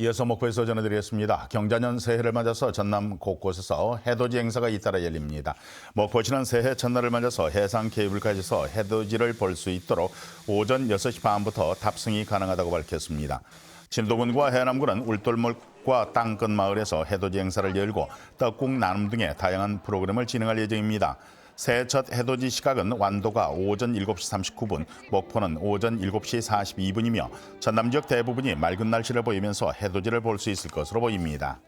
이어서 목포에서 전해드리겠습니다. 경자년 새해를 맞아서 전남 곳곳에서 해돋이 행사가 잇따라 열립니다. 목포시는 새해 첫날을 맞아서 해상 케이블카에서 해돋이를 볼 수 있도록 오전 6시 반부터 탑승이 가능하다고 밝혔습니다. 진도군과 해남군은 울돌목과 땅끝 마을에서 해돋이 행사를 열고 떡국 나눔 등의 다양한 프로그램을 진행할 예정입니다. 새해 첫 해돋이 시각은 완도가 오전 7시 39분, 목포는 오전 7시 42분이며 전남 지역 대부분이 맑은 날씨를 보이면서 해돋이를 볼 수 있을 것으로 보입니다.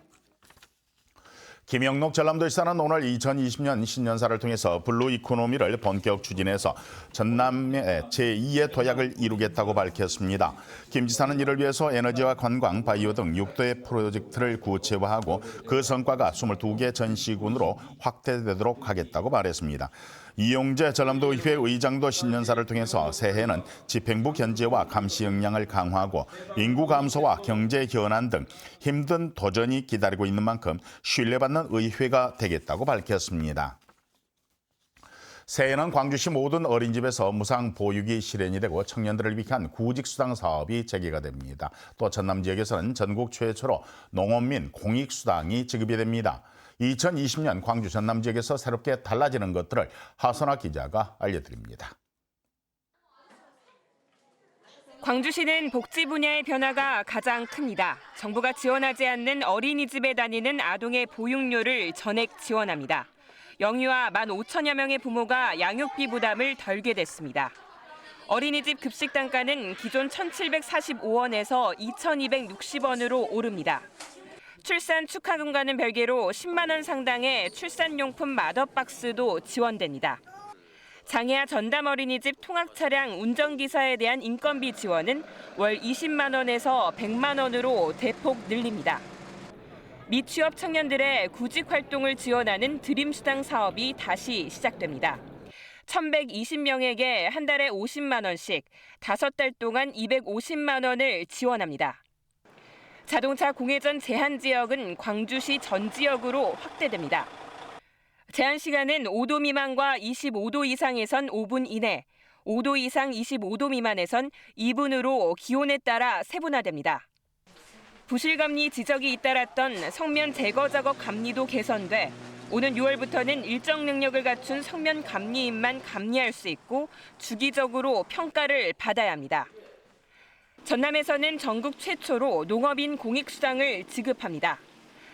김영록 전남도지사는 오늘 2020년 신년사를 통해서 블루 이코노미를 본격 추진해서 전남의 제2의 도약을 이루겠다고 밝혔습니다. 김 지사는 이를 위해서 에너지와 관광, 바이오 등 6도의 프로젝트를 구체화하고 그 성과가 22개 전시군으로 확대되도록 하겠다고 말했습니다. 이용재 전남도의회 의장도 신년사를 통해서 새해에는 집행부 견제와 감시 역량을 강화하고 인구 감소와 경제 현안 등 힘든 도전이 기다리고 있는 만큼 신뢰받는 의회가 되겠다고 밝혔습니다. 새해에는 광주시 모든 어린이집에서 무상 보육이 실현이 되고 청년들을 위한 구직수당 사업이 재개가 됩니다. 또 전남 지역에서는 전국 최초로 농업민 공익수당이 지급이 됩니다. 2020년 광주 전남 지역에서 새롭게 달라지는 것들을 하선아 기자가 알려드립니다. 광주시는 복지 분야의 변화가 가장 큽니다. 정부가 지원하지 않는 어린이집에 다니는 아동의 보육료를 전액 지원합니다. 영유아 15,000여 명의 부모가 양육비 부담을 덜게 됐습니다. 어린이집 급식 단가는 기존 1,745원에서 2,260원으로 오릅니다. 출산 축하금과는 별개로 10만 원 상당의 출산용품 맏업박스도 지원됩니다. 장애아 전담 어린이집 통학 차량 운전기사에 대한 인건비 지원은 월 20만 원에서 100만 원으로 대폭 늘립니다. 미취업 청년들의 구직 활동을 지원하는 드림수당 사업이 다시 시작됩니다. 1,120명에게 한 달에 50만 원씩 5달 동안 250만 원을 지원합니다. 자동차 공회전 제한 지역은 광주시 전 지역으로 확대됩니다. 제한 시간은 5도 미만과 25도 이상에선 5분 이내, 5도 이상 25도 미만에선 2분으로 기온에 따라 세분화됩니다. 부실감리 지적이 잇따랐던 성면 제거 작업 감리도 개선돼 오는 6월부터는 일정 능력을 갖춘 성면 감리인만 감리할 수 있고 주기적으로 평가를 받아야 합니다. 전남에서는 전국 최초로 농업인 공익수당을 지급합니다.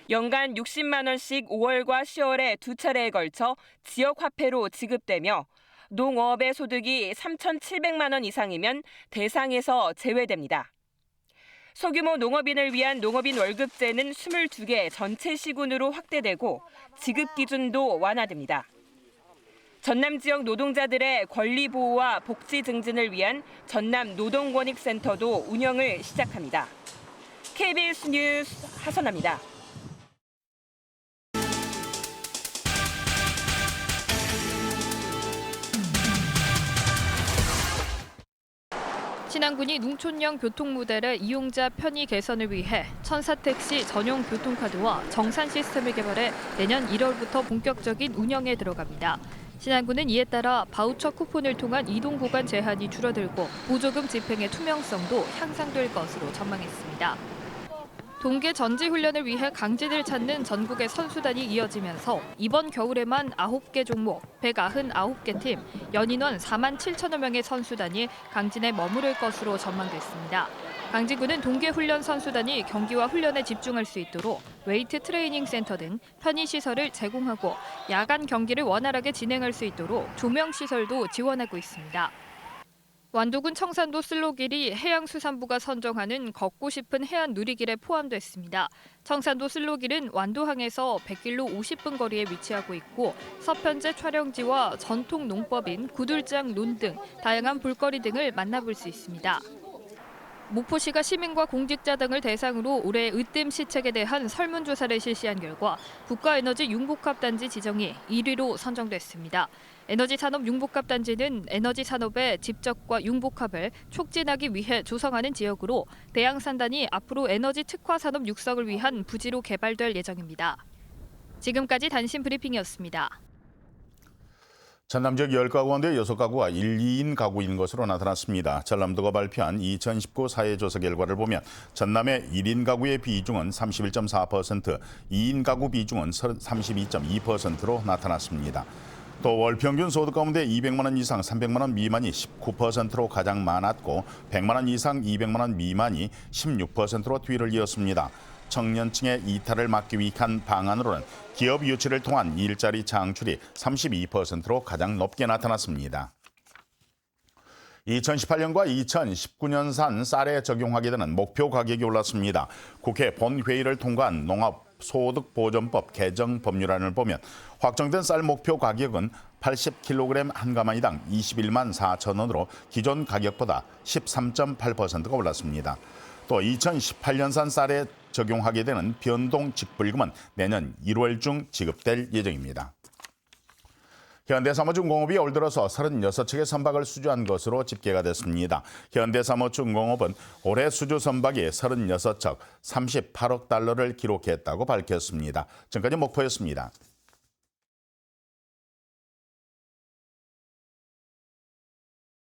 연간 60만 원씩 5월과 10월에 두 차례에 걸쳐 지역화폐로 지급되며 농업의 소득이 3,700만 원 이상이면 대상에서 제외됩니다. 소규모 농업인을 위한 농업인 월급제는 22개 전체 시군으로 확대되고 지급 기준도 완화됩니다. 전남 지역 노동자들의 권리 보호와 복지 증진을 위한 전남 노동권익센터도 운영을 시작합니다. KBS 뉴스 하선아입니다. 신안군이 농촌형 교통모델의 이용자 편의 개선을 위해 천사택시 전용 교통카드와 정산 시스템을 개발해 내년 1월부터 본격적인 운영에 들어갑니다. 신안군은 이에 따라 바우처 쿠폰을 통한 이동 구간 제한이 줄어들고 보조금 집행의 투명성도 향상될 것으로 전망했습니다. 동계 전지훈련을 위해 강진을 찾는 전국의 선수단이 이어지면서 이번 겨울에만 9개 종목, 199개 팀, 연인원 4만 7천여 명의 선수단이 강진에 머무를 것으로 전망됐습니다. 강진군은 동계훈련 선수단이 경기와 훈련에 집중할 수 있도록 웨이트 트레이닝 센터 등 편의시설을 제공하고 야간 경기를 원활하게 진행할 수 있도록 조명시설도 지원하고 있습니다. 완도군 청산도 슬로길이 해양수산부가 선정하는 걷고 싶은 해안 누리길에 포함됐습니다. 청산도 슬로길은 완도항에서 100길로 50분 거리에 위치하고 있고 서편제 촬영지와 전통 농법인 구들장 논 등 다양한 볼거리 등을 만나볼 수 있습니다. 목포시가 시민과 공직자 등을 대상으로 올해 으뜸 시책에 대한 설문조사를 실시한 결과 국가에너지 융복합단지 지정이 1위로 선정됐습니다. 에너지산업 융복합단지는 에너지산업의 집적과 융복합을 촉진하기 위해 조성하는 지역으로 대양산단이 앞으로 에너지 특화산업 육성을 위한 부지로 개발될 예정입니다. 지금까지 단신 브리핑이었습니다. 전남 지역 10가구 가운데 6가구가 1, 2인 가구인 것으로 나타났습니다. 전남도가 발표한 2019 사회조사 결과를 보면 전남의 1인 가구의 비중은 31.4%, 2인 가구 비중은 32.2%로 나타났습니다. 또 월 평균 소득 가운데 200만 원 이상 300만 원 미만이 19%로 가장 많았고 100만 원 이상 200만 원 미만이 16%로 뒤를 이었습니다. 청년층의 이탈을 막기 위한 방안으로는 기업 유치를 통한 일자리 창출이 32%로 가장 높게 나타났습니다. 2018년과 2019년산 쌀에 적용하게 되는 목표 가격이 올랐습니다. 국회 본회의를 통과한 농업소득보전법 개정 법률안을 보면 확정된 쌀 목표 가격은 80kg 한 가마니당 21만 4천 원으로 기존 가격보다 13.8%가 올랐습니다. 또 2018년산 쌀에 적용하게 되는 변동 직불금은 내년 1월 중 지급될 예정입니다. 현대사무중공업이 올 들어서 36척의 선박을 수주한 것으로 집계가 됐습니다. 현대사무중공업은 올해 수주 선박이 36척 38억 달러를 기록했다고 밝혔습니다. 지금까지 목포였습니다.